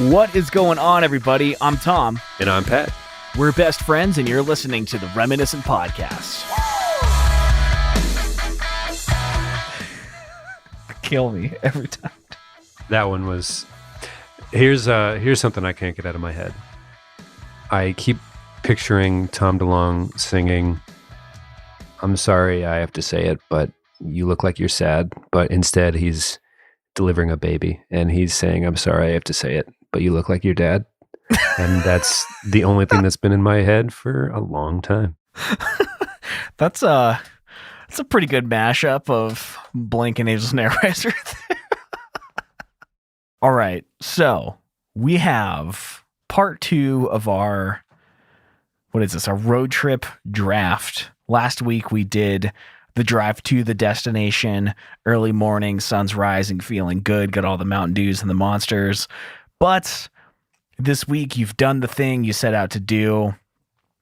What is going on, everybody? I'm Tom. And I'm Pat. We're best friends, and you're listening to the Reminiscent Podcast. Kill me every time. That one was... Here's something I can't get out of my head. I keep picturing Tom DeLonge singing, "I'm sorry I have to say it, but you look like you're sad." But instead, he's delivering a baby, and he's saying, "I'm sorry I have to say it, but you look like your dad." And that's the only thing that's been in my head for a long time. That's a pretty good mashup of Blink and Angels and Airwaves right there. All right, so we have part 2 of our, what is this, our road trip draft. Last week we did the drive to the destination, early morning, sun's rising, feeling good, got all the Mountain Dews and the Monsters. But this week you've done the thing you set out to do.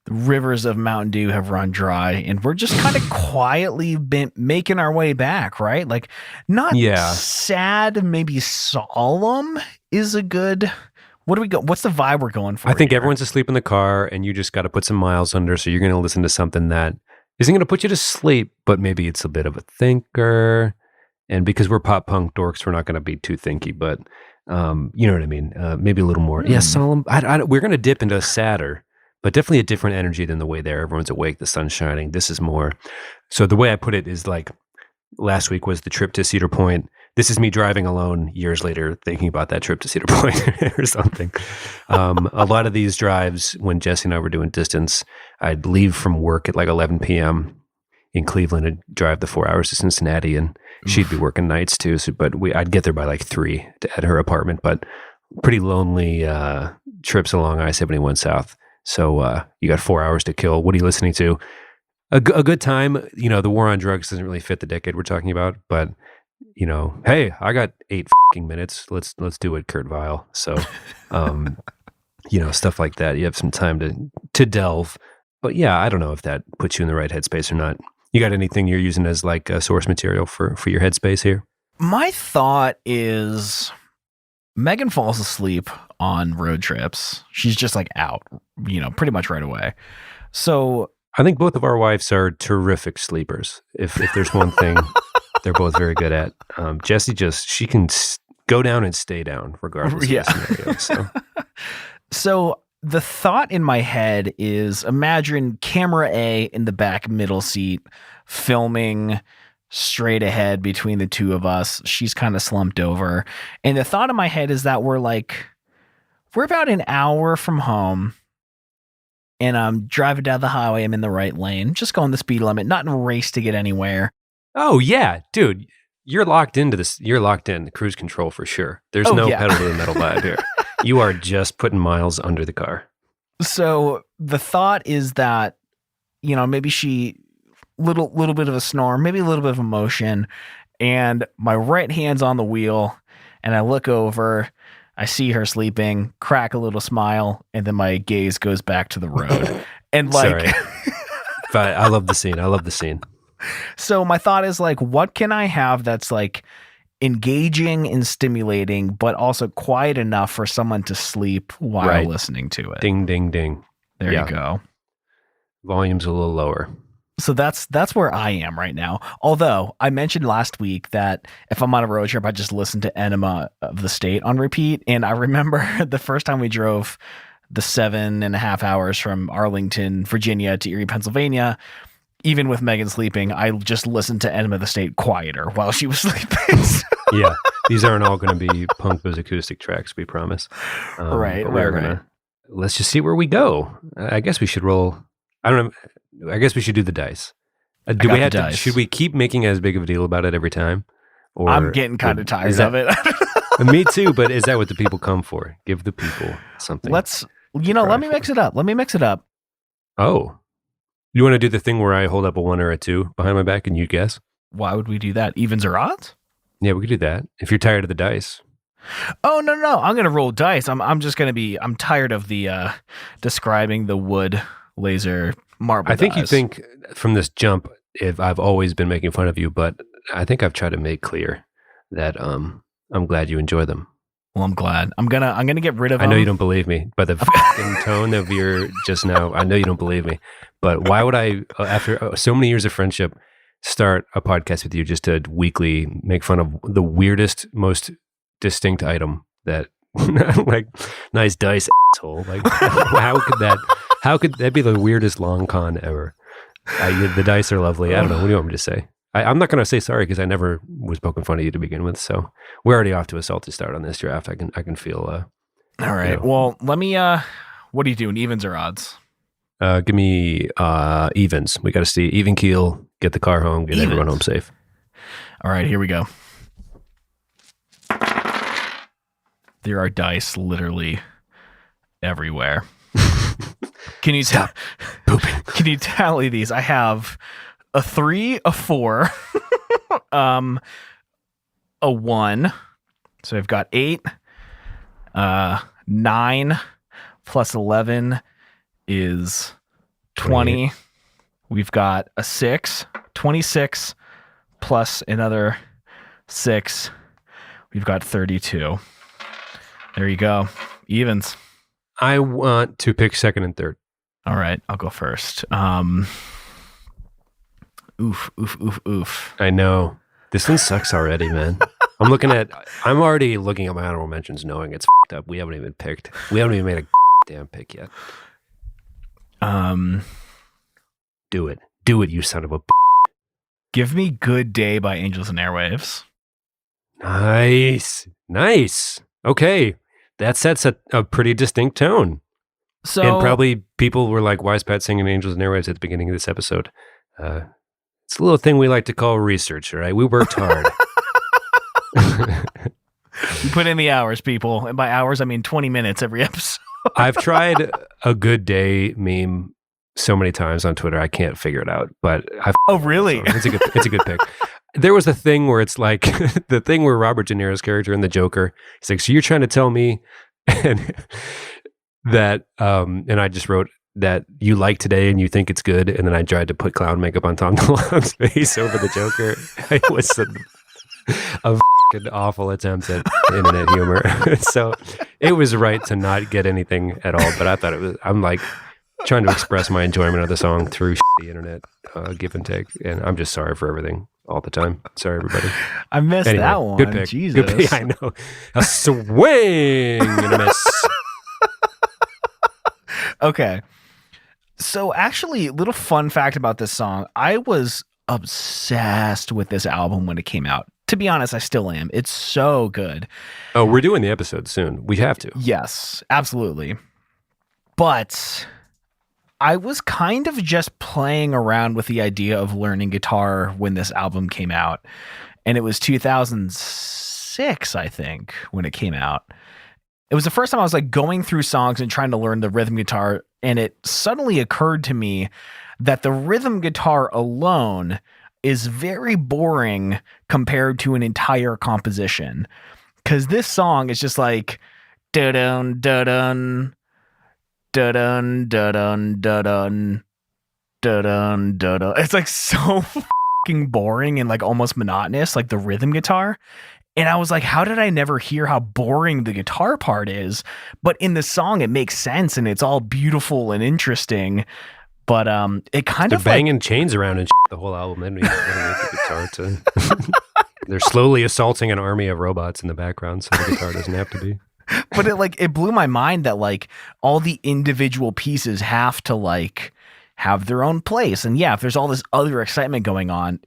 The rivers of Mountain Dew have run dry, and we're just kind of quietly been making our way back, right? Like, not sad, maybe solemn is a good... What do we go? What's the vibe we're going for? I think here? everyone's asleep in the car, and you just got to put some miles under, so you're going to listen to something that isn't going to put you to sleep, but maybe it's a bit of a thinker. And because we're pop punk dorks, we're not going to be too thinky, but you know what I mean? Maybe a little more. Yeah, solemn. We're going to dip into a sadder, but definitely a different energy than the way there. Everyone's awake, the sun's shining. This is more. So the way I put it is like, last week was the trip to Cedar Point. This is me driving alone years later, thinking about that trip to Cedar Point or something. A lot of these drives, when Jesse and I were doing distance, I'd leave from work at like 11 p.m. in Cleveland and drive the 4 hours to Cincinnati, and she'd be working nights too. So, but I'd get there by like 3 at her apartment. But pretty lonely trips along I-71 South. So you got 4 hours to kill. What are you listening to? A good time. You know, the war on drugs doesn't really fit the decade we're talking about, but you know, hey, I got 8 minutes. Let's do it, Kurt Weill. So, you know, stuff like that. You have some time to delve. But yeah, I don't know if that puts you in the right headspace or not. You got anything you're using as like source material for your headspace here? My thought is Megan falls asleep on road trips. She's just like out, you know, pretty much right away. So I think both of our wives are terrific sleepers. If there's one thing they're both very good at. Jessie she can go down and stay down regardless of the scenario. So the thought in my head is, imagine camera A in the back middle seat, filming straight ahead between the two of us. She's kind of slumped over. And the thought in my head is that we're about an hour from home, and I'm driving down the highway. I'm in the right lane, just going the speed limit, not in a race to get anywhere. Oh yeah, dude, you're locked into this. You're locked in cruise control for sure. There's no pedal to the metal vibe here. You are just putting miles under the car. So the thought is that, you know, maybe she little bit of a snore, maybe a little bit of emotion, and my right hand's on the wheel, and I look over, I see her sleeping, crack a little smile, and then my gaze goes back to the road. And like, sorry. But I love the scene. So my thought is like, what can I have that's like engaging and stimulating, but also quiet enough for someone to sleep while listening to it? Ding, ding, ding. There you go. Volume's a little lower. So that's where I am right now. Although I mentioned last week that if I'm on a road trip, I just listen to Enema of the State on repeat. And I remember the first time we drove the 7.5 hours from Arlington, Virginia to Erie, Pennsylvania, even with Megan sleeping, I just listened to Enema of the State quieter while she was sleeping. Yeah, these aren't all going to be Punk Booze acoustic tracks, we promise. Right. Let's just see where we go. I guess we should roll. I don't know. I guess we should do the dice. Do we have to? Should we keep making as big of a deal about it every time? Or I'm getting kind of tired of it. Me too. But is that what the people come for? Give the people something. Let me mix it up. Oh. You want to do the thing where I hold up a 1 or a 2 behind my back and you guess? Why would we do that? Evens or odds? Yeah, we could do that. If you're tired of the dice. Oh, no. I'm going to roll dice. I'm tired of the describing the wood laser marble. I think dice. you think from this jump, if I've always been making fun of you, but I think I've tried to make clear that I'm glad you enjoy them. Well, I'm glad. I'm gonna get rid of I know them. you don't believe me, by the fucking tone of your just now. I know you don't believe me, but why would I, after so many years of friendship, start a podcast with you just to weekly make fun of the weirdest, most distinct item that, like, nice dice, asshole. Like, how could that be the weirdest long con ever? The dice are lovely. I don't know. What do you want me to say? I'm not going to say sorry because I never was poking fun of you to begin with. So we're already off to a salty start on this draft. I can feel. All right. You know. Well, let me. What are you doing? Evens or odds? Give me evens. We got to see even keel. Get the car home. Get everyone home safe. All right. Here we go. There are dice literally everywhere. Can you Stop pooping? Can you tally these? I have a 3, a 4, a 1. So I've got 8. 9 plus 11 is 20. We've got a 6, 26 plus another 6. We've got 32. There you go. Evens. I want to pick second and third. All right, I'll go first. Oof. I know. This one sucks already, man. I'm already looking at my honorable mentions knowing it's fucked up. We haven't even picked. We haven't even made a damn pick yet. Do it, you son of a Give me Good Day by Angels and Airwaves. Nice. Okay. That sets a pretty distinct tone. So, and probably people were like, why is Pat singing Angels and Airwaves at the beginning of this episode? It's a little thing we like to call research, right? We worked hard. You put in the hours, people. And by hours, I mean 20 minutes every episode. I've tried a Good Day meme so many times on Twitter, I can't figure it out. But oh, really? It's a good pick. There was a thing where it's like the thing where Robert De Niro's character in The Joker, he's like, so you're trying to tell me and that, and I just wrote that you like today and you think it's good. And then I tried to put clown makeup on Tom DeLonge's face over the Joker. It was a fucking awful attempt at internet humor. So it was right to not get anything at all. But I thought I'm like trying to express my enjoyment of the song through the internet, give and take. And I'm just sorry for everything. All the time. Sorry, everybody. I missed that one. Good pick. Jesus. Good pick. I know. A swing and a miss. Okay. So actually, little fun fact about this song. I was obsessed with this album when it came out. To be honest, I still am. It's so good. Oh, we're doing the episode soon. We have to. Yes, absolutely. But I was kind of just playing around with the idea of learning guitar when this album came out. And it was 2006, I think, when it came out. It was the first time I was like going through songs and trying to learn the rhythm guitar. And it suddenly occurred to me that the rhythm guitar alone is very boring compared to an entire composition. Because this song is just like da-dun, da-dun, da-dun, da-dun, da-dun, da-dun, da-dun. It's like so fucking boring and like almost monotonous, like the rhythm guitar. And I was like, how did I never hear how boring the guitar part is? But in the song, it makes sense and it's all beautiful and interesting. But it kind They're of banging like, chains around and the whole album. They don't even make the guitar to. They're slowly assaulting an army of robots in the background, so the guitar doesn't have to be. But it blew my mind that like all the individual pieces have to like have their own place. And yeah, if there's all this other excitement going on,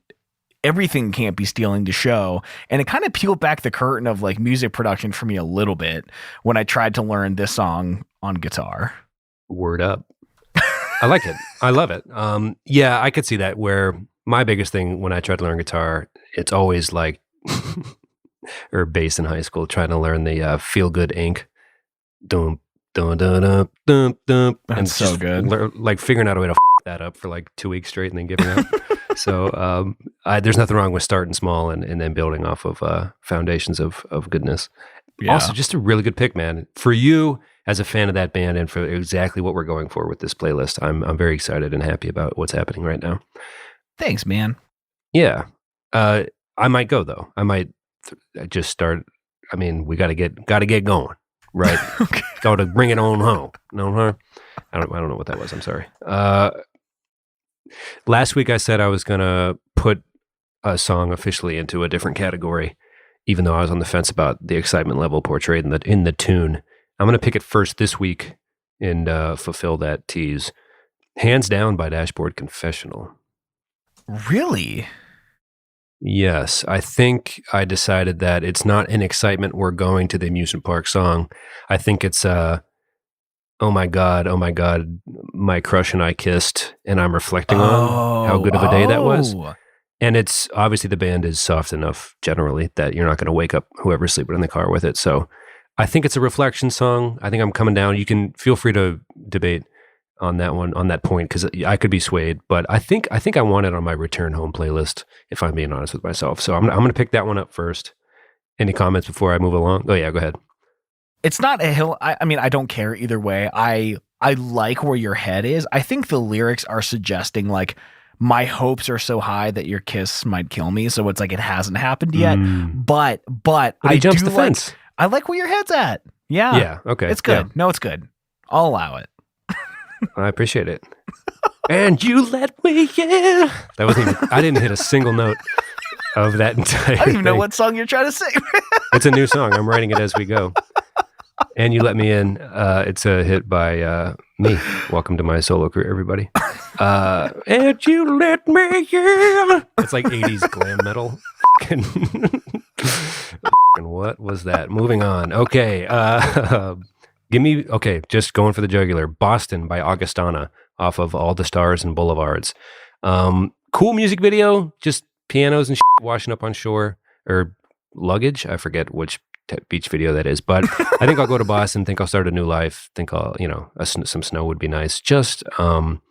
everything can't be stealing the show. And it kind of peeled back the curtain of like music production for me a little bit when I tried to learn this song on guitar. Word up. I like it. I love it. Yeah, I could see that where my biggest thing when I try to learn guitar, it's always like, or bass in high school, trying to learn the Feel Good Inc. Dum, dum, dum, dum, dum, dum. That's and so good. Like figuring out a way to that up for like 2 weeks straight and then giving up. So there's nothing wrong with starting small and then building off of foundations of goodness. Yeah. Also, just a really good pick, man. For you, as a fan of that band and for exactly what we're going for with this playlist, I'm very excited and happy about what's happening right now. Thanks, man. Yeah. I might go, though. I might just start I mean, we got to get going, right? Okay. Got to bring it on home. No, huh? I don't know what that was. I'm sorry. Last week I said I was gonna put a song officially into a different category, even though I was on the fence about the excitement level portrayed in the tune. I'm gonna pick it first this week and fulfill that tease. Hands Down by Dashboard Confessional. Really? Yes, I think I decided that it's not an excitement we're going to the amusement park song. I think it's oh my God, my crush and I kissed, and I'm reflecting on how good of a day that was. And it's obviously the band is soft enough generally that you're not going to wake up whoever's sleeping in the car with it. So I think it's a reflection song. I think I'm coming down. You can feel free to debate on that one, on that point, because I could be swayed, but I think I want it on my return home playlist, if I'm being honest with myself. So I'm going to pick that one up first. Any comments before I move along? Oh yeah, go ahead. It's not a hill. I mean, I don't care either way. I like where your head is. I think the lyrics are suggesting like, my hopes are so high that your kiss might kill me. So it's like, it hasn't happened yet, but he jumps the fence. I like where your head's at. Yeah. Yeah. Okay. It's good. Yeah. No, it's good. I'll allow it. I appreciate it. And you let me in. That wasn't even, I didn't hit a single note of that entire I don't even thing. know what song you're trying to sing. It's a new song. I'm writing it as we go. And You Let Me In. It's a hit by me. Welcome to my solo career, everybody. And you let me in. It's like 80s glam metal. And what was that? Moving on. Okay. Just going for the jugular. Boston by Augustana off of All the Stars and Boulevards. Cool music video, just pianos and washing up on shore or luggage. I forget which beach video that is, but I think I'll go to Boston, think I'll start a new life, think I'll, some snow would be nice. Just, I'm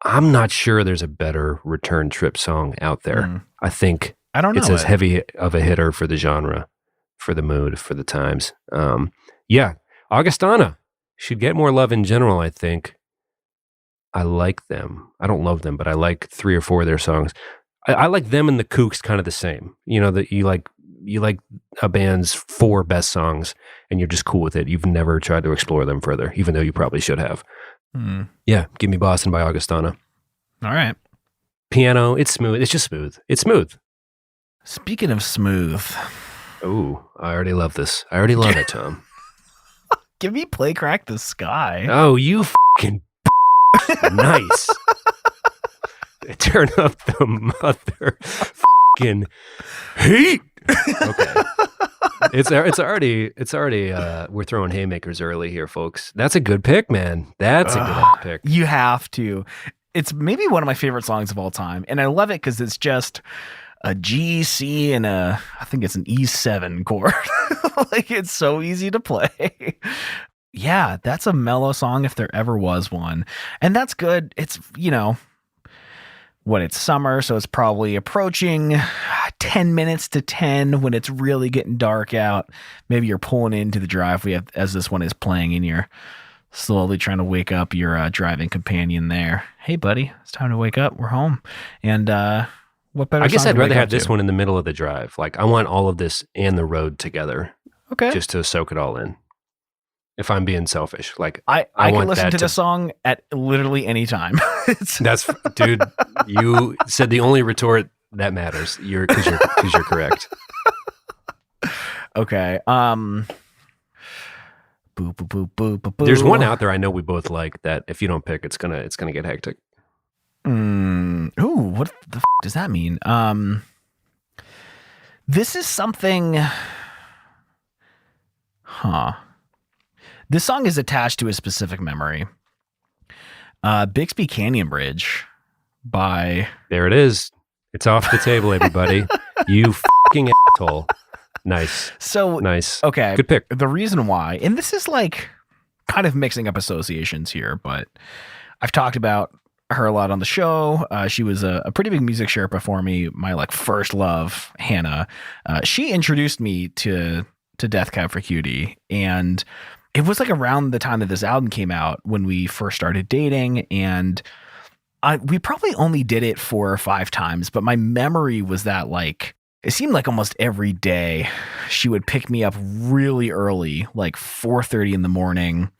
not sure there's a better return trip song out there. I think I don't know it's as heavy of a hitter for the genre, for the mood, for the times. Yeah. Augustana should get more love in general, I think. I like them. I don't love them, but I like 3 or 4 of their songs. I like them and the Kooks kind of the same. That you like a band's 4 best songs and you're just cool with it. You've never tried to explore them further, even though you probably should have. Yeah, give me Boston by Augustana. All right. Piano, it's smooth. It's just smooth. It's smooth. Speaking of smooth. Oh, I already love this. I already love it, Tom. Give me Play Crack the Sky. Oh, you fucking nice. Turn up the mother fucking heat. Okay. It's already we're throwing haymakers early here, folks. That's a good pick, man. That's a good pick. You have to. It's maybe one of my favorite songs of all time, and I love it because it's just a G, C, and I think it's an E7 chord. Like, it's so easy to play. Yeah, that's a mellow song if there ever was one. And that's good. It's, it's summer, so it's probably approaching 10 minutes to 10 when it's really getting dark out. Maybe you're pulling into the driveway as this one is playing and you're slowly trying to wake up your driving companion there. Hey, buddy, it's time to wake up. We're home. And what better I guess song I'd to rather wake have up this to? one in the middle of the drive. Like, I want all of this and the road together. Okay. Just to soak it all in. If I'm being selfish, like I want can listen that to the song at literally any time. Dude. You said the only retort that matters. Because you're correct. Okay. Boo, boo, boo, boo, boo, boo. There's one out there I know we both like that if you don't pick, it's gonna get hectic. Ooh, what the does that mean? This is something. This song is attached to a specific memory. Bixby Canyon Bridge by... There it is. It's off the table, everybody. You fucking asshole. Nice. So, nice. Okay. Good pick. The reason why, and this is like kind of mixing up associations here, but I've talked about her a lot on the show. She was a pretty big music Sherpa for me. My first love, Hannah. She introduced me to Death Cab for Cutie, and it was like around the time that this album came out when we first started dating, and we probably only did it 4 or 5 times, but my memory was that it seemed like almost every day she would pick me up really early, like 4:30 in the morning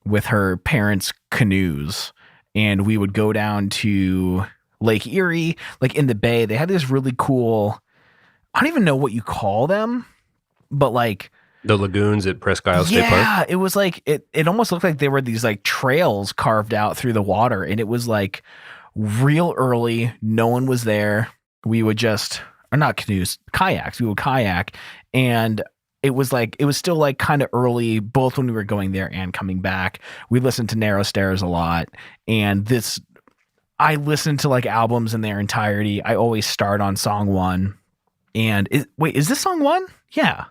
with her parents' canoes. And we would go down to Lake Erie, like in the bay. They had this really cool, I don't even know what you call them, but like The lagoons at Presque Isle State Park? yeah, it was like, it almost looked like they were these like trails carved out through the water. And it was like real early. No one was there. We would just, or not canoes, kayaks. We would kayak. And it was still like kind of early, both when we were going there and coming back. We listened to Narrow Stairs a lot. And I listened to like albums in their entirety. I always start on song 1. And is this song 1? Yeah.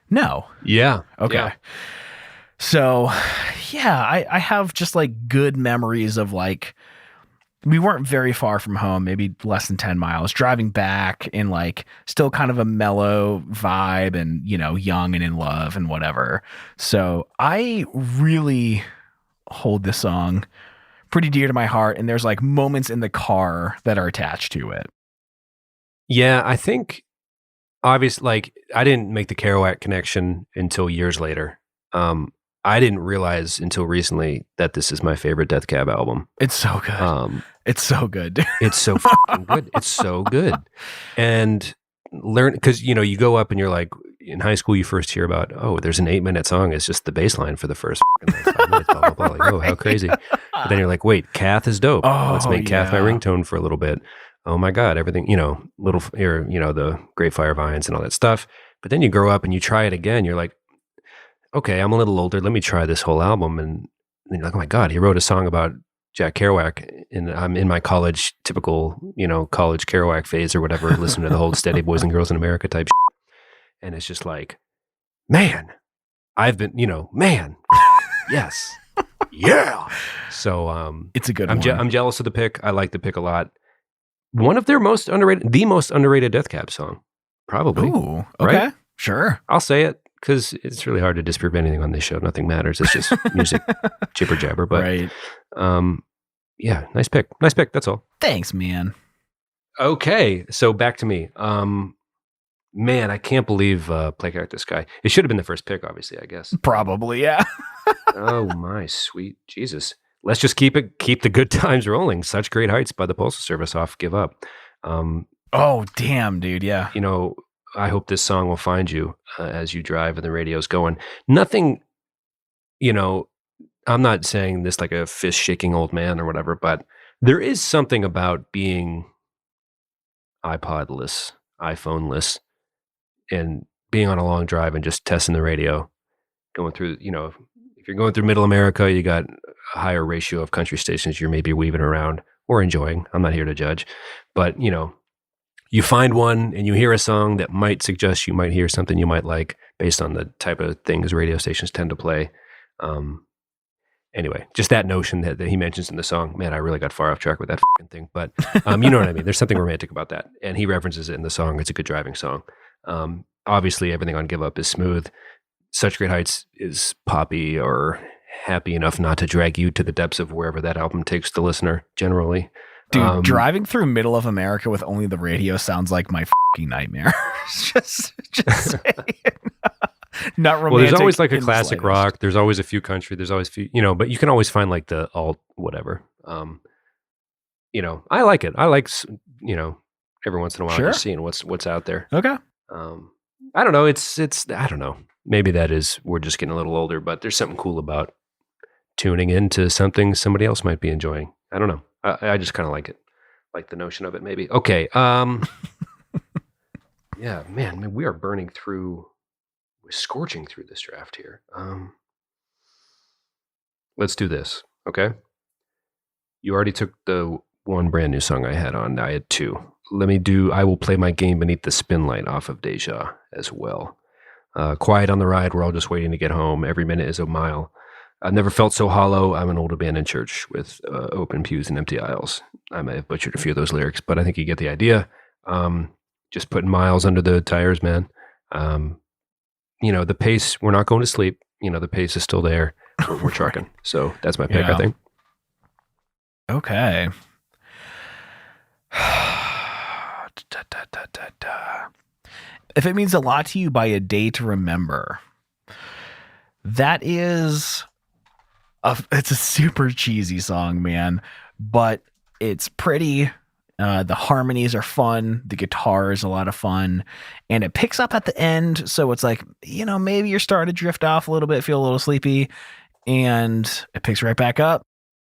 No. Yeah. Okay. Yeah. So yeah, I have just like good memories of like, we weren't very far from home, maybe less than 10 miles, driving back in like still kind of a mellow vibe and, you know, young and in love and whatever. So I really hold this song pretty dear to my heart. And there's like moments in the car that are attached to it. Yeah, I think obviously, like, I didn't make the Kerouac connection until years later. I didn't realize until recently that this is my favorite Death Cab album. It's so good. It's so good. It's so fucking good. It's so good. And because, you know, you go up and you're like, in high school, you first hear about, oh, there's an 8-minute song. It's just the bass line for the first like 5 minutes, blah, blah, blah. Like, oh, how crazy. But then you're like, wait, Kath is dope. Let's make Kath my ringtone for a little bit. Oh my God, everything, you know, the Great Fire Vines and all that stuff. But then you grow up and you try it again. You're like, okay, I'm a little older. Let me try this whole album. And then you're like, oh my God, he wrote a song about Jack Kerouac. And I'm in my typical, you know, college Kerouac phase or whatever, listening to the whole Steady Boys and Girls in America type shit. And it's just like, man, I've been, you know, man, yes. Yeah. So it's a good one. I'm jealous of the pick. I like the pick a lot. One of their most underrated Death Cab song, probably. Ooh, okay, right? Sure. I'll say it because it's really hard to disprove anything on this show. Nothing matters. It's just music, jibber jabber. But right. Yeah, nice pick. Nice pick. That's all. Thanks, man. Okay, so back to me. Man, I can't believe Play Cactus Sky. It should have been the first pick, obviously, I guess. Probably, yeah. Oh my sweet Jesus. Let's just keep the good times rolling. Such Great Heights by the Postal Service off Give Up. Oh, damn, dude. Yeah. You know, I hope this song will find you as you drive and the radio's going. Nothing, you know, I'm not saying this like a fist shaking old man or whatever, but there is something about being iPod-less, iPhone-less, and being on a long drive and just testing the radio, going through, you know, if you're going through middle America, you got a higher ratio of country stations you're maybe weaving around or enjoying. I'm not here to judge, but you know, you find one and you hear a song that might suggest you might hear something you might like based on the type of things radio stations tend to play. Anyway, just that notion that he mentions in the song, man, I really got far off track with that fucking thing, but you know what I mean? There's something romantic about that. And he references it in the song. It's a good driving song. Obviously everything on Give Up is smooth. Such Great Heights is poppy or happy enough not to drag you to the depths of wherever that album takes the listener generally. Dude, driving through middle of America with only the radio sounds like my fucking nightmare. just saying. Not romantic. Well, there's always like a classic rock. There's always a few country. There's always a few, you know, but you can always find like the alt whatever. You know, I like it. I like, you know, every once in a while just seeing what's out there. Okay. I don't know. It's I don't know. Maybe that is, we're just getting a little older, but there's something cool about tuning into something somebody else might be enjoying. I don't know. I just kind of like it. Like the notion of it maybe. Okay. Yeah, man, we are burning through, we're scorching through this draft here. Let's do this. Okay. You already took the one brand new song I had on. I had two. I will play my game Beneath the Spinlight off of Deja as well. Quiet on the Ride, we're all just waiting to get home. Every minute is a mile. I've never felt so hollow. I'm an old abandoned church with open pews and empty aisles. I may have butchered a few of those lyrics, but I think you get the idea. Just putting miles under the tires, man. You know, the pace, we're not going to sleep. You know, the pace is still there. We're trucking. So that's my pick, I think. Okay. If it means a lot to you, by a day to remember. That is it's a super cheesy song, man, but it's pretty. The harmonies are fun. The guitar is a lot of fun, and it picks up at the end. So it's like, maybe you're starting to drift off a little bit, feel a little sleepy, and it picks right back up.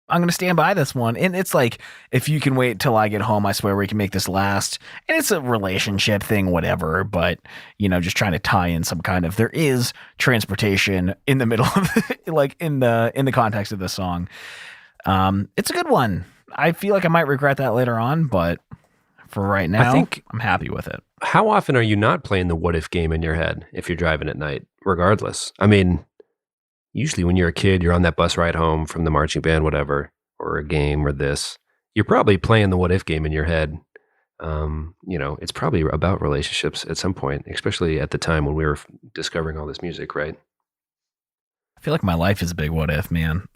I'm going to stand by this one. And it's like, if you can wait till I get home, I swear we can make this last. And it's a relationship thing, whatever. But, just trying to tie in some kind of, there is transportation in the middle of like in the context of this song. It's a good one. I feel like I might regret that later on, but for right now, I'm happy with it. How often are you not playing the what if game in your head if you're driving at night, regardless? I mean, usually when you're a kid, you're on that bus ride home from the marching band, whatever, or a game or this, you're probably playing the what if game in your head. It's probably about relationships at some point, especially at the time when we were discovering all this music, right? I feel like my life is a big what if, man.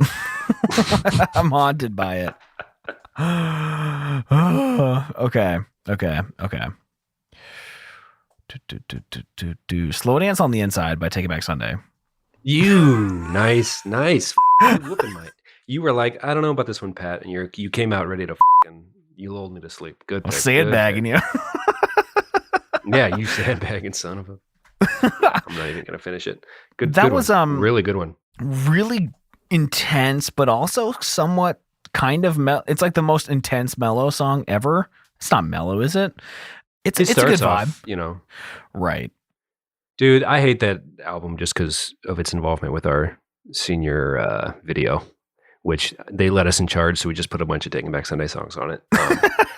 I'm haunted by it. Okay. Slow Dance on the Inside by Take It Back Sunday. Nice. Whooping my. You were like, I don't know about this one, Pat, and you came out ready to you lulled me to sleep. Good. I'm sandbagging you. Yeah, you sandbagging son of a. I'm not even gonna finish it. Good. That good was one. Really good one. Really intense, but also somewhat kind of it's like the most intense mellow song ever. It's not mellow, is it? It's a good vibe, Right. Dude, I hate that album just because of its involvement with our senior video, which they let us in charge, so we just put a bunch of Taking Back Sunday songs on it.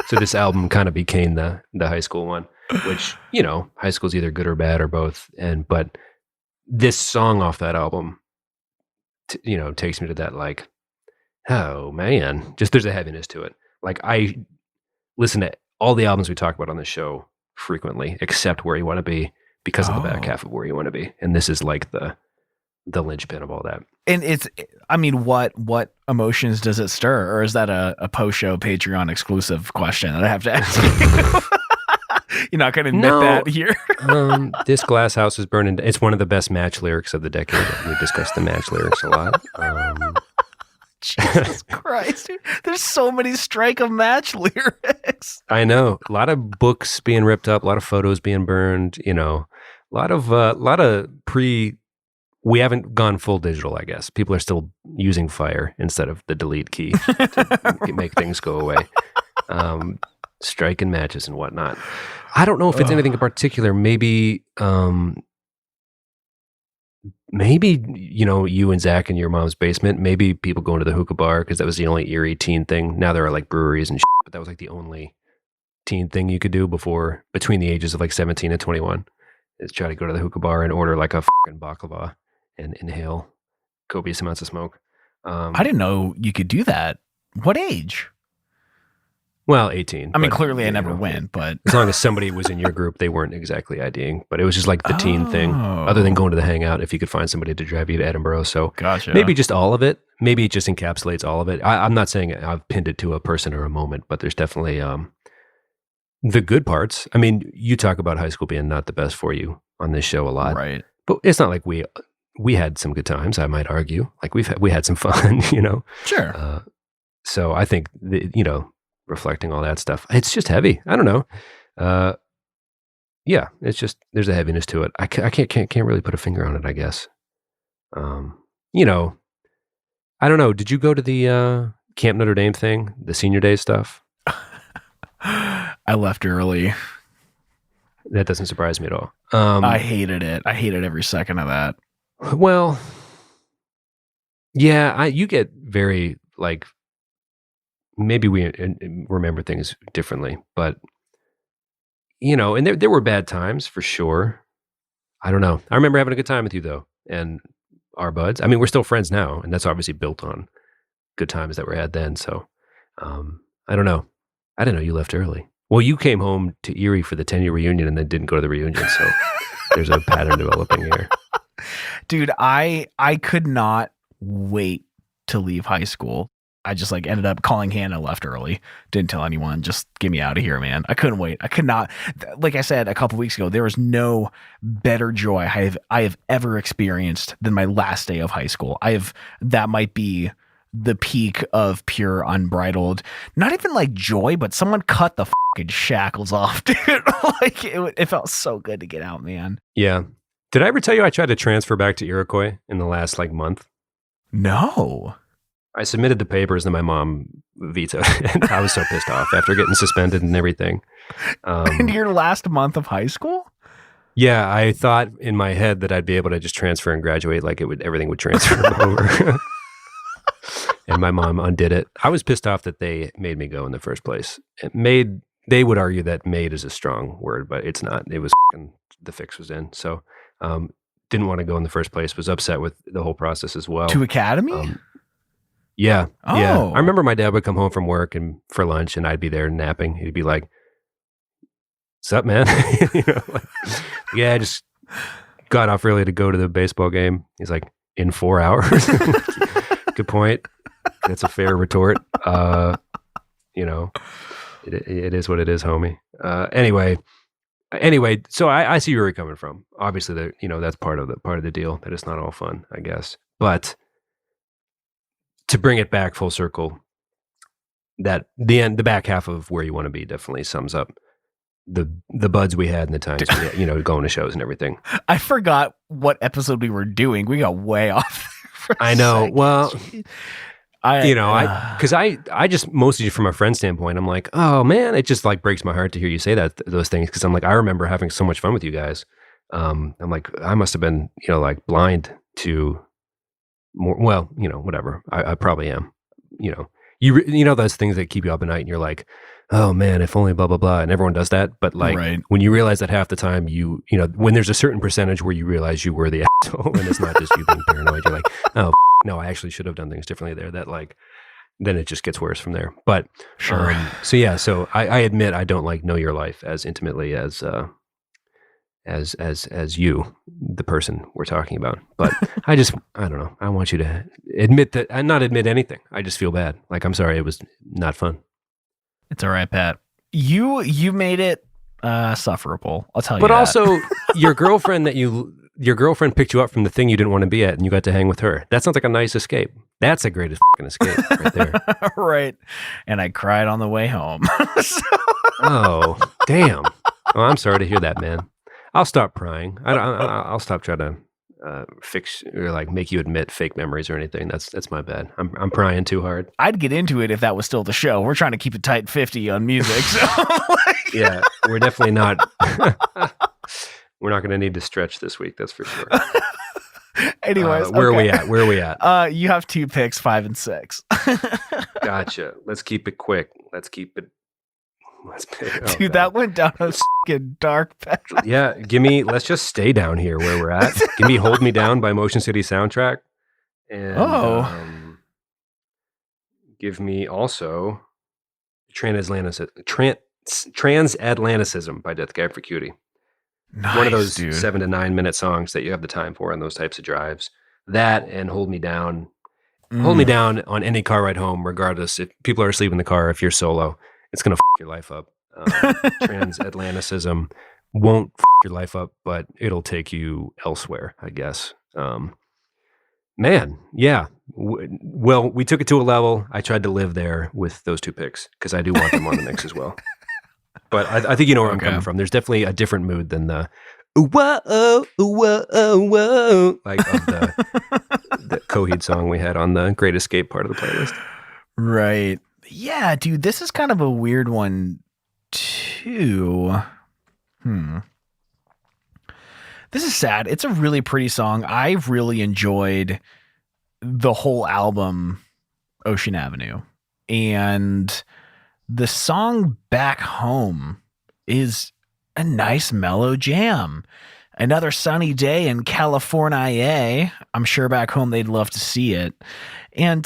So this album kind of became the high school one, which, high school's either good or bad or both. But this song off that album, takes me to that, like, oh man, just there's a heaviness to it. Like, I listen to all the albums we talk about on the show frequently, except Where You Want to Be, because of the back half of Where You Want to Be. And this is like the linchpin of all that. And what emotions does it stir? Or is that a post-show Patreon exclusive question that I have to ask you? You're not going to admit that here. This glass house is burning. It's one of the best Match lyrics of the decade. We discussed the Match lyrics a lot. Jesus Christ, dude. There's so many Strike a Match lyrics. I know. A lot of books being ripped up, a lot of photos being burned, a lot of we haven't gone full digital, I guess. People are still using fire instead of the delete key to make things go away. Striking matches and whatnot. I don't know if it's anything in particular. Maybe, you and Zach in your mom's basement. Maybe people going to the hookah bar because that was the only Erie teen thing. Now there are like breweries and shit, but that was like the only teen thing you could do between the ages of like 17 and 21 is try to go to the hookah bar and order like a fucking baklava and inhale copious amounts of smoke. I didn't know you could do that. What age? Well, 18. I mean, clearly I never went, but as long as somebody was in your group, they weren't exactly IDing, but it was just like the teen thing, other than going to the hangout, if you could find somebody to drive you to Edinburgh. So gotcha. Maybe just all of it. Maybe it just encapsulates all of it. I'm not saying I've pinned it to a person or a moment, but there's definitely the good parts. I mean, you talk about high school being not the best for you on this show a lot. Right. But it's not like we had some good times, I might argue. Like we had some fun, Sure. So I think, reflecting all that stuff, it's just heavy. I don't know. Yeah, it's just, there's a heaviness to it. I can't really put a finger on it, I guess. I don't know. Did you go to the Camp Notre Dame thing, the senior day stuff? I left early. That doesn't surprise me at all. I hated it. I hated every second of that. Well, yeah, you get very, like, maybe we remember things differently, but, and there were bad times for sure. I don't know. I remember having a good time with you, though, and our buds. I mean, we're still friends now, and that's obviously built on good times that were had then. So, I don't know. I didn't know you left early. Well, you came home to Erie for the 10-year reunion and then didn't go to the reunion, so there's a pattern developing here. Dude, I could not wait to leave high school. I just like ended up calling Hannah, left early, didn't tell anyone, just get me out of here, man. I couldn't wait. I could not, like I said a couple weeks ago, there was no better joy I have ever experienced than my last day of high school. That might be the peak of pure unbridled, not even like joy, but someone cut the fucking shackles off, dude. Like it felt so good to get out, man. Yeah. Did I ever tell you I tried to transfer back to Iroquois in the last like month? No. I submitted the papers and my mom vetoed it. I was so pissed off after getting suspended and everything. In your last month of high school? Yeah, I thought in my head that I'd be able to just transfer and graduate, like everything would transfer over. And my mom undid it. I was pissed off that they made me go in the first place. They would argue that made is a strong word, but it's not. It was the fix was in. So didn't want to go in the first place. Was upset with the whole process as well. To Academy? Yeah. Oh. Yeah. I remember my dad would come home from work and for lunch and I'd be there napping. He'd be like, "What's up, man?" Yeah, I just got off early to go to the baseball game. He's like, "In 4 hours?" Good point. That's a fair retort. It is what it is, homie. Anyway, so I see where you're coming from. Obviously, that's part of the deal. That it's not all fun, I guess. But to bring it back full circle, that the back half of where you want to be definitely sums up the buds we had and the times going to shows and everything. I forgot what episode we were doing. We got way off. I know. Well, because I just mostly from a friend standpoint, I'm like, oh man, it just like breaks my heart to hear you say those things. Cause I'm like, I remember having so much fun with you guys. I'm like, I must've been, like blind to more, well, whatever. I probably am, those things that keep you up at night and you're like, oh man, if only blah, blah, blah. And everyone does that. But like when you realize that half the time when there's a certain percentage where you realize you were the asshole and it's not just you being paranoid, you're like, oh no, I actually should have done things differently there. That like, then it just gets worse from there. But sure. So I admit I don't like know your life as intimately as you, the person we're talking about. But I don't know. I want you to admit that and not admit anything. I just feel bad. Like, I'm sorry. It was not fun. It's all right, Pat. You made it sufferable. I'll tell you. But that. Also, your girlfriend picked you up from the thing you didn't want to be at, and you got to hang with her. That sounds like a nice escape. That's the greatest fucking escape right there. Right. And I cried on the way home. Oh, damn. Well, I'm sorry to hear that, man. I'll stop prying. I'll stop trying to fix or like make you admit fake memories or anything. That's my bad. I'm prying too hard. I'd get into it if that was still the show. We're trying to keep it tight 50 on music. So yeah, we're definitely not. We're not going to need to stretch this week. That's for sure. Anyways, where are we at? You have 2 picks, 5 and 6. Gotcha. Let's keep it quick. Dude, that went down a fucking dark path. Yeah, let's just stay down here where we're at. Give me Hold Me Down by Motion City Soundtrack. And give me also Transatlanticism by Death Cab for Cutie. Nice, one of those dude. 7 to 9 minute songs that you have the time for on those types of drives. That and Hold Me Down. Hold Me Down on any car ride home, regardless if people are asleep in the car, if you're solo. It's going to f*** your life up. Transatlanticism won't f*** your life up, but it'll take you elsewhere, I guess. Man, yeah. Well, we took it to a level. I tried to live there with those 2 picks because I do want them on the mix as well. But I think you know where I'm coming from. There's definitely a different mood than the whoa, whoa, whoa, like of the Coheed song we had on the Great Escape part of the playlist. Right. Yeah, dude, this is kind of a weird one too. This is sad. It's a really pretty song. I really enjoyed the whole album, Ocean Avenue. And the song Back Home is a nice mellow jam. Another sunny day in California. I'm sure back home they'd love to see it. And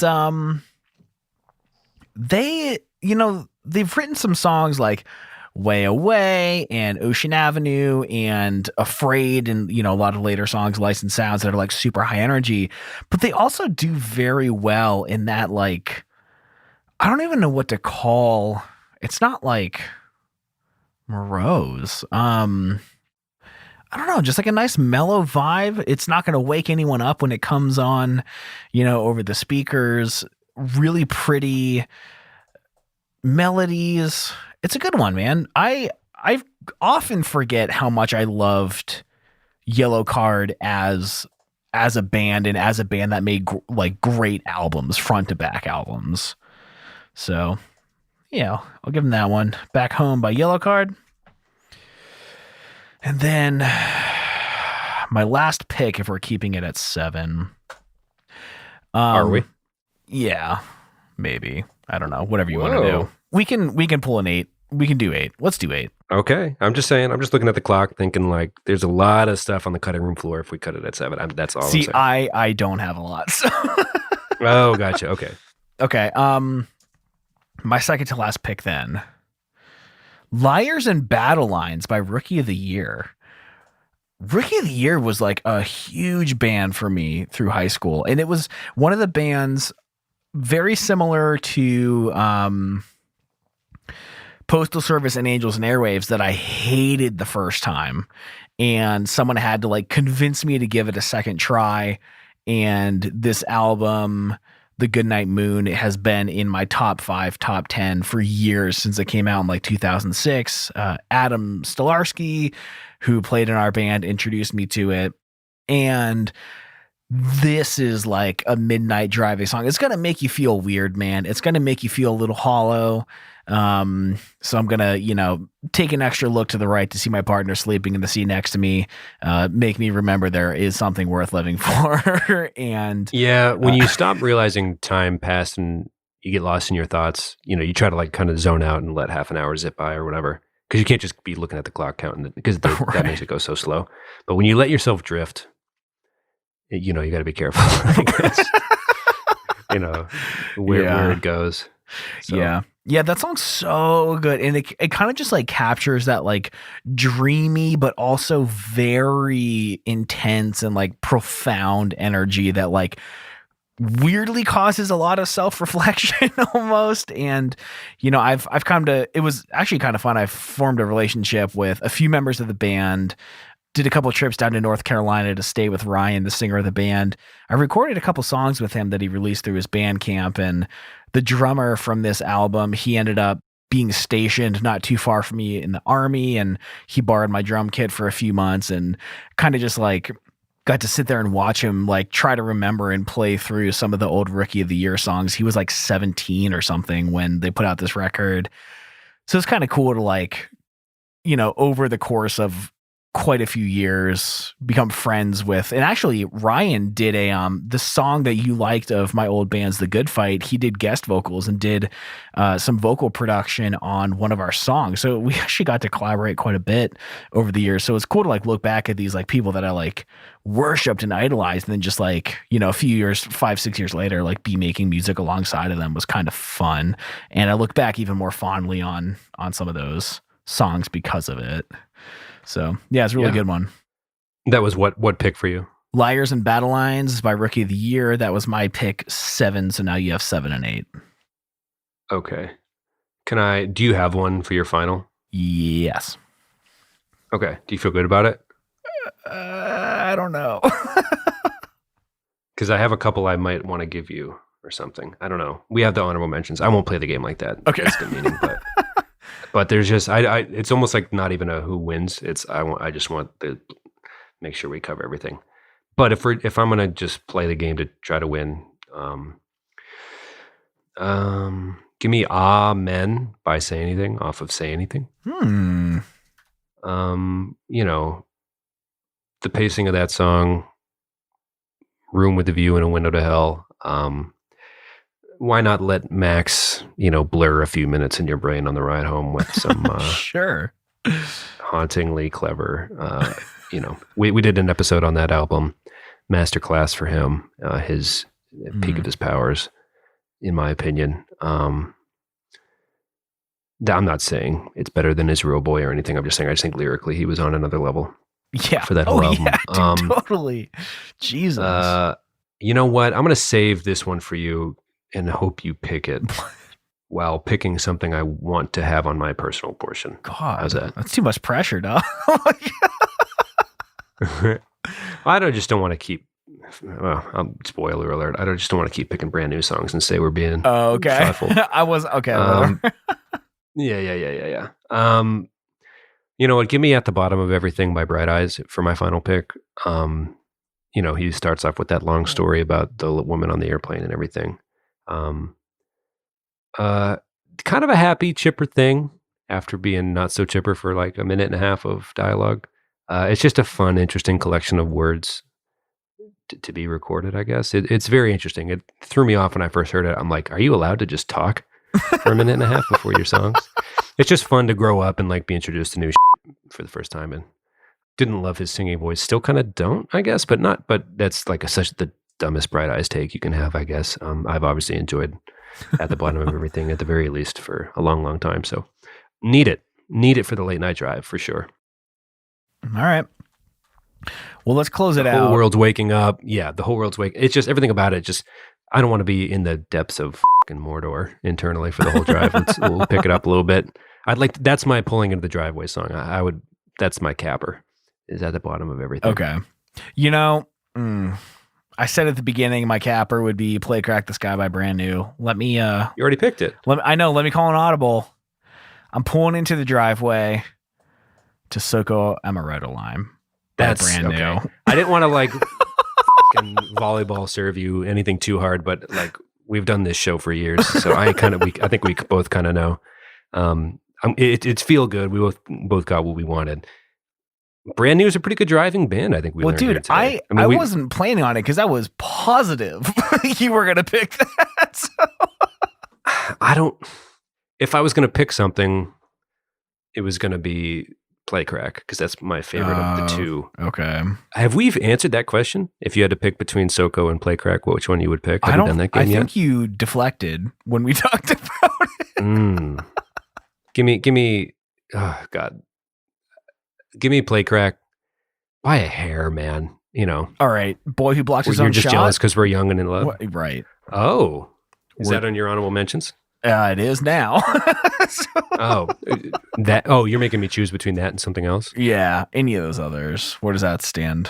they've written some songs like Way Away and Ocean Avenue and Afraid and, a lot of later songs, Licensed Sounds, that are like super high energy. But they also do very well in that like I don't even know what to call. It's not like morose. I don't know, just like a nice mellow vibe. It's not going to wake anyone up when it comes on, over the speakers. Really pretty melodies. It's a good one, man. I often forget how much I loved Yellow Card as a band and as a band that made great albums, front to back albums. So, I'll give them that one. Back Home by Yellow Card. And then my last pick, if we're keeping it at 7. Are we? Yeah, maybe. I don't know. Whatever you want to do. We can pull an 8. We can do 8. Let's do 8. Okay. I'm just saying. I'm just looking at the clock, thinking like there's a lot of stuff on the cutting room floor. If we cut it at 7, that's all. See, I'm saying. I don't have a lot. So. Oh, gotcha. Okay. Okay. My second to last pick then. Liars and Battle Lines by Rookie of the Year. Rookie of the Year was like a huge band for me through high school. And it was one of the bands very similar to Postal Service and Angels and Airwaves that I hated the first time. And someone had to like convince me to give it a second try. And this album, The Goodnight Moon, has been in my top 5, top 10 for years since it came out in like 2006. Adam Stolarski, who played in our band, introduced me to it. And this is like a midnight driving song. It's going to make you feel weird, man. It's going to make you feel a little hollow. So I'm going to, take an extra look to the right to see my partner sleeping in the seat next to me, make me remember there is something worth living for. And yeah, when you stop realizing time passed and you get lost in your thoughts, you try to like kind of zone out and let half an hour zip by or whatever. Because you can't just be looking at the clock counting it, because that makes it go so slow. But when you let yourself drift, you got to be careful. I guess. Where it goes. So. Yeah, that song's so good. And it kind of just like captures that like dreamy, but also very intense and like profound energy that like weirdly causes a lot of self-reflection almost. And, I've come to, it was actually kind of fun. I formed a relationship with a few members of the band, did a couple of trips down to North Carolina to stay with Ryan, the singer of the band. I recorded a couple songs with him that he released through his Bandcamp, and the drummer from this album, he ended up being stationed not too far from me in the Army, and he borrowed my drum kit for a few months and kind of just like got to sit there and watch him like try to remember and play through some of the old Rookie of the Year songs. He was like 17 or something when they put out this record. So it's kind of cool to like, over the course of quite a few years become friends with. And actually Ryan did the song that you liked of my old band's The Good Fight. He did guest vocals and did some vocal production on one of our songs. So we actually got to collaborate quite a bit over the years. So it's cool to like look back at these like people that I like worshipped and idolized, and then just like, a few years, 5-6 years later, like be making music alongside of them was kind of fun. And I look back even more fondly on some of those songs because of it. So yeah, it's a really good one. That was what pick for you? Liars and Battle Lines by Rookie of the Year. That was my pick 7. So now you have 7 and 8. Okay. Do you have one for your final? Yes. Okay. Do you feel good about it? I don't know. Because I have a couple I might want to give you or something. I don't know. We have the honorable mentions. I won't play the game like that. Okay. That's the meaning, but there's just it's almost like not even a who wins. I just want to make sure we cover everything. But if I'm gonna just play the game to try to win, give me Amen by Say Anything off of Say Anything. The pacing of that song, Room with a View and a Window to Hell. Why not let Max, blur a few minutes in your brain on the ride home with some sure, hauntingly clever. We did an episode on that album, masterclass for him, his peak of his powers, in my opinion. I'm not saying it's better than Israel Boy or anything. I'm just saying I just think lyrically he was on another level. Yeah, for that whole album. Yeah, dude, totally. Jesus. You know what? I'm gonna save this one for you and hope you pick it. while picking something I want to have on my personal portion. God, how's that? That's too much pressure, dog. I just don't want to keep. Well, spoiler alert. Just don't want to keep picking brand new songs and say we're being thoughtful. I was okay. Yeah. You know what? Give me At the Bottom of Everything by Bright Eyes for my final pick. He starts off with that long story about the woman on the airplane and everything. Kind of a happy, chipper thing after being not so chipper for like a minute and a half of dialogue. It's just a fun, interesting collection of words to be recorded, I guess. It's very interesting. It threw me off when I first heard it. I'm like, are you allowed to just talk for a minute and a half before your songs? It's just fun to grow up and like be introduced to new shit for the first time. And didn't love his singing voice. Still kind of don't, I guess, but that's like such the dumbest Bright Eyes take you can have, I guess. I've obviously enjoyed At the Bottom of Everything at the very least for a long, long time. So need it for the late night drive for sure. All right. Well, let's close it out. The whole world's waking up. Yeah, the whole world's waking. It's just everything about it. Just I don't want to be in the depths of fucking Mordor internally for the whole drive. We'll pick it up a little bit. That's my pulling into the driveway song. I would. That's my capper. Is At the Bottom of Everything. Okay. I said at the beginning my capper would be Play Crack the Sky by Brand New. Let me. You already picked it. I know. Let me call an audible. I'm pulling into the driveway to Soko Amaretto Lime. That's Brand New. I didn't want to like volleyball serve you anything too hard, but like we've done this show for years, so I think we both kind of know. It's feel good. We both got what we wanted. Brand New is a pretty good driving band. I think we. Well, dude, I wasn't planning on it because I was positive you were gonna pick that. So. I don't. If I was gonna pick something, it was gonna be Play Crack because that's my favorite of the two. Okay. Have we answered that question? If you had to pick between Soko and Play Crack, which one you would pick? Have you done that game yet? I think you deflected when we talked about it. Give me. Oh God. Give me Play Crack by a hair, man. All right. Boy Who Blocks His Own Shot. You're just jealous because we're young and in love. Right. Oh. Is that on your honorable mentions? It is now. You're making me choose between that and something else? Yeah. Any of those others. Where does that stand?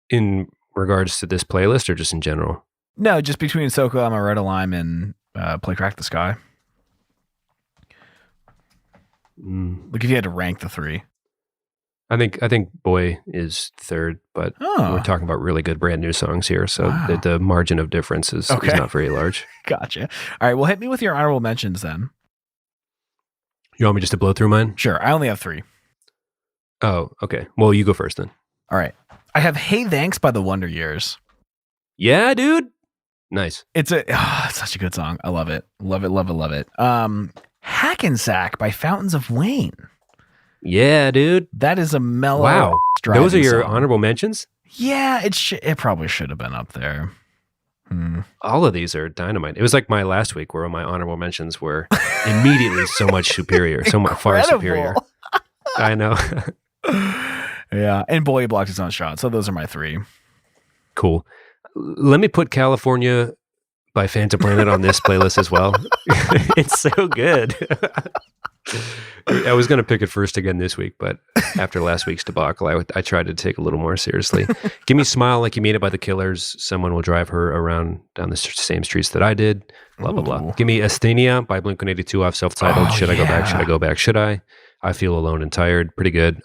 In regards to this playlist or just in general? No, just between Soko Amaretto Lime and Play Crack the Sky. Like if you had to rank the three. I think Boy is third, but we're talking about really good brand new songs here, so the margin of difference is not very large. Gotcha. All right, well, hit me with your honorable mentions then. You want me just to blow through mine? Sure, I only have 3. Oh, okay. Well, you go first then. All right. I have Hey Thanks by the Wonder Years. Yeah, dude. Nice. It's such a good song. I love it. Love it. Hackensack by Fountains of Wayne. Yeah, dude. That is a mellow. Wow. Those are your honorable mentions? Yeah, it probably should have been up there. All of these are dynamite. It was like my last week where my honorable mentions were immediately so much superior, so much far superior. I know. Yeah, and Boy Who Blocked His Own Shot. So those are my 3. Cool. Let me put California by Phantom Planet on this playlist as well. It's so good. I was going to pick it first again this week, but after last week's debacle, I tried to take it a little more seriously. Give me Smile Like You Mean It by the Killers. Someone will drive her around down the same streets that I did. Blah, blah, blah. Give me Asthenia by Blink-182 off self-titled. Should I go back? Should I go back? Should I? I Feel Alone and Tired. Pretty good.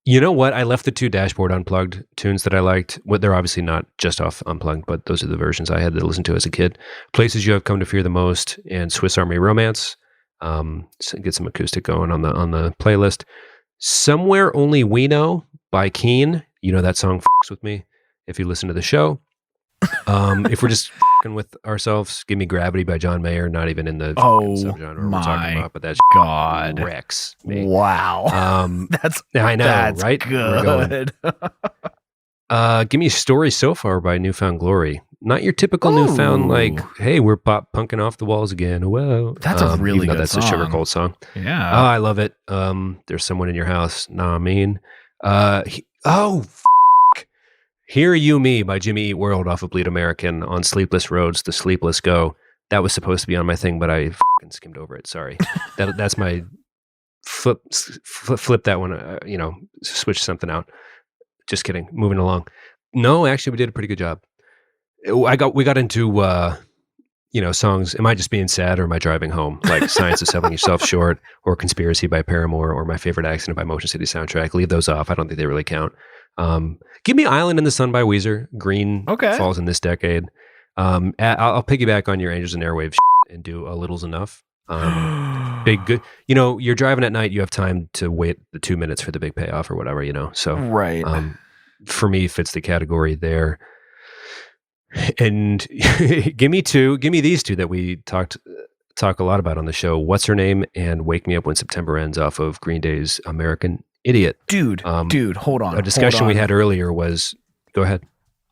You know what? I left the 2 Dashboard Unplugged tunes that I liked. Well, they're obviously not just off Unplugged, but those are the versions I had to listen to as a kid. Places You Have Come to Fear the Most and Swiss Army Romance. So get some acoustic going on the playlist. Somewhere Only We Know by Keen. You know that song fucks with me if you listen to the show. If we're just fucking with ourselves, give me Gravity by John Mayer. Not even in the subgenre we're talking about, but that's God wrecks me. Wow. I know, that's right? Good. Give me Story So Far by Newfound Glory. Not your typical Newfound, like, hey, we're pop punking off the walls again. Whoa. That's a really good that's song. That's a Sugar Cold song. Yeah. Oh, I love it. There's Someone in Your House. Nah, I mean. Hear You Me by Jimmy Eat World off of Bleed American. On Sleepless Roads, The Sleepless Go. That was supposed to be on my thing, but I fucking skimmed over it. Sorry. That's my flip that one, switch something out. Just kidding. Moving along. No, actually, we did a pretty good job. We got into songs. Am I just being sad or am I driving home? Like Science of Selling Yourself Short or Conspiracy by Paramore or My Favorite Accident by Motion City Soundtrack. Leave those off. I don't think they really count. Give me Island in the Sun by Weezer. Green falls in this decade. I'll piggyback on your Angels and Airwaves and do A Little's Enough. Big good. You're driving at night. You have time to wait the 2 minutes for the big payoff or whatever. So right. For me, fits the category there. And give me these two that we talk a lot about on the show. What's Her Name and Wake Me Up When September Ends off of Green Day's American Idiot. Dude, hold on. A discussion we had earlier was, go ahead.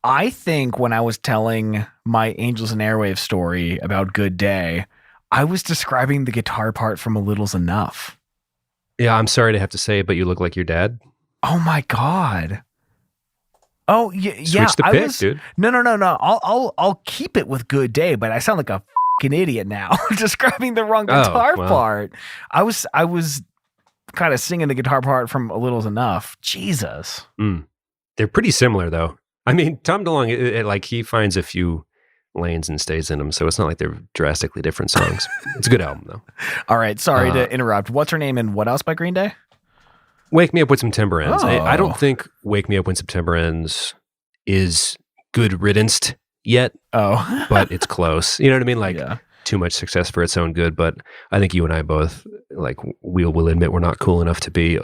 I think when I was telling my Angels and Airwaves story about Good Day, I was describing the guitar part from A Little's Enough. Yeah, I'm sorry to have to say it, but you look like your dad. Oh my God. Oh yeah, Switch the pick, dude. No. I'll keep it with Good Day, but I sound like a fucking idiot now describing the wrong guitar part. I was kind of singing the guitar part from A Little's Enough. Jesus. They're pretty similar though. I mean, Tom DeLonge, he finds a few lanes and stays in them, so it's not like they're drastically different songs. It's a good album though. All right, sorry to interrupt. What's Her Name and what else by Green Day? Wake Me Up When September Ends. I don't think Wake Me Up When September Ends is good riddance yet. Oh. But it's close. You know what I mean? Too much success for its own good. But I think you and I both, we'll admit we're not cool enough to be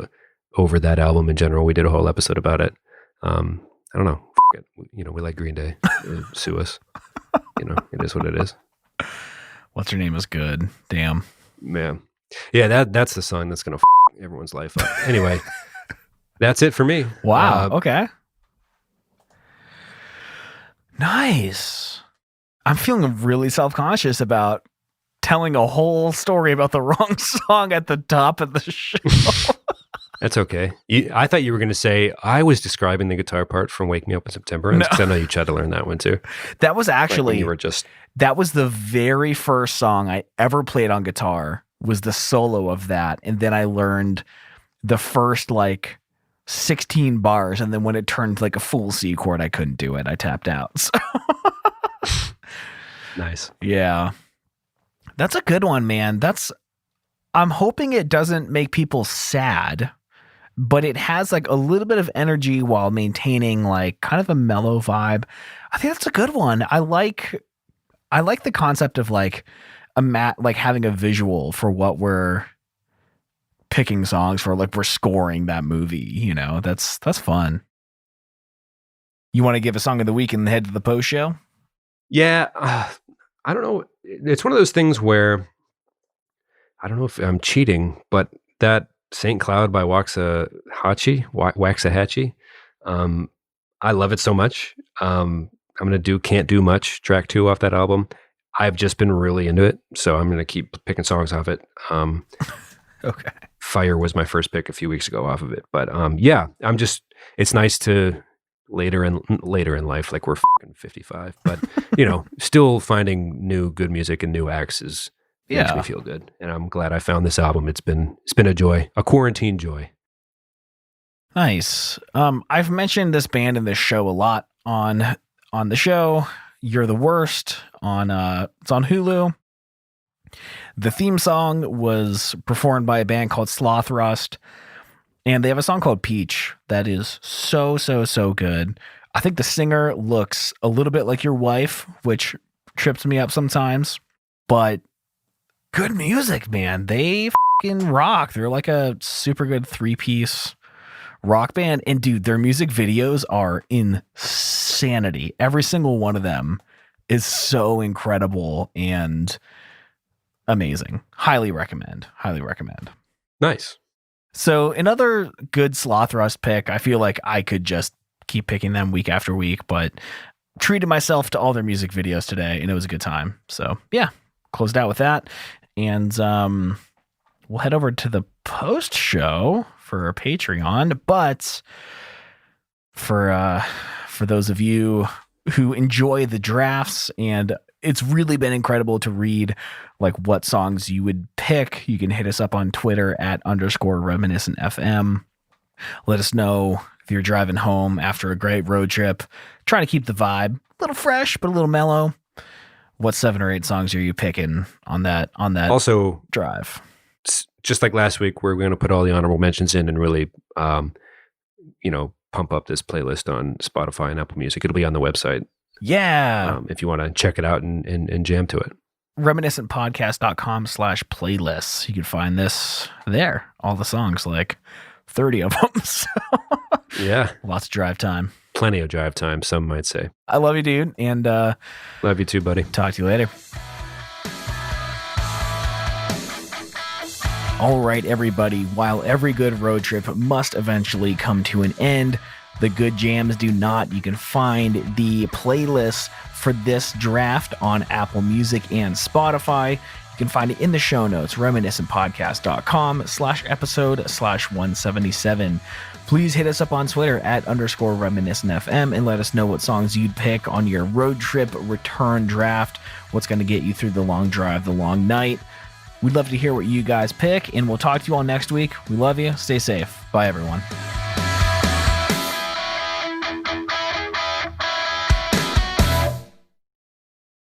over that album in general. We did a whole episode about it. I don't know. It. We like Green Day. Sue us. It is what it is. What's Her Name is good. Damn. Man. Yeah, that's the song that's going to everyone's life up. Anyway, that's it for me. Wow. Okay. Nice. I'm feeling really self-conscious about telling a whole story about the wrong song at the top of the show. That's okay. I thought you were going to say, I was describing the guitar part from Wake Me Up in September. Because I know you tried to learn that one too. That was actually, that was the very first song I ever played on guitar, was the solo of that. And then I learned the first 16 bars. And then when it turned a full C chord, I couldn't do it. I tapped out. So. Nice. Yeah. That's a good one, man. I'm hoping it doesn't make people sad, but it has a little bit of energy while maintaining kind of a mellow vibe. I think that's a good one. I like the concept of having a visual for what we're picking songs for, we're scoring that movie, that's fun. You want to give a song of the week and head to the post show? Yeah. I don't know. It's one of those things where I don't know if I'm cheating, but that St. Cloud by Waxahachee. I love it so much. I'm going to do Can't Do Much, track 2 off that album. I've just been really into it, so I'm going to keep picking songs off it. Okay. Fire was my first pick a few weeks ago off of it. But yeah, it's nice to later in life, we're fucking 55, but still finding new good music and new acts makes me feel good. And I'm glad I found this album. It's been a joy, a quarantine joy. Nice. I've mentioned this band in this show a lot on the show. You're the Worst it's on Hulu. The theme song was performed by a band called Slothrust, and they have a song called Peach that is so, so, so good. I think the singer looks a little bit like your wife, which trips me up sometimes, but good music, man. They fucking rock. They're a super good 3-piece rock band. And dude, their music videos are insanity. Every single one of them is so incredible and amazing. Highly recommend. Nice. So another good Slothrust pick. I feel like I could just keep picking them week after week, but treated myself to all their music videos today and it was a good time. So yeah, closed out with that. And we'll head over to the post show for our Patreon. But for those of you who enjoy the drafts and it's really been incredible to read like what songs you would pick. You can hit us up on Twitter at _reminiscentfm. Let us know if you're driving home after a great road trip, trying to keep the vibe a little fresh, but a little mellow. What 7 or 8 songs are you picking on that also drive? Just like last week, we're going to put all the honorable mentions in and really, pump up this playlist on Spotify and Apple Music. It'll be on the website. Yeah. If you want to check it out and jam to it. reminiscentpodcast.com/playlists. You can find this there. All the songs, like 30 of them. So yeah. Lots of drive time. Plenty of drive time, some might say. I love you, dude. And love you too, buddy. Talk to you later. All right, everybody. While every good road trip must eventually come to an end, the good jams do not. You can find the playlist for this draft on Apple Music and Spotify. You can find it in the show notes, reminiscentpodcast.com/episode/177. Please hit us up on Twitter at _reminiscentfm and let us know what songs you'd pick on your road trip return draft. What's going to get you through the long drive, the long night. We'd love to hear what you guys pick, and we'll talk to you all next week. We love you. Stay safe. Bye, everyone.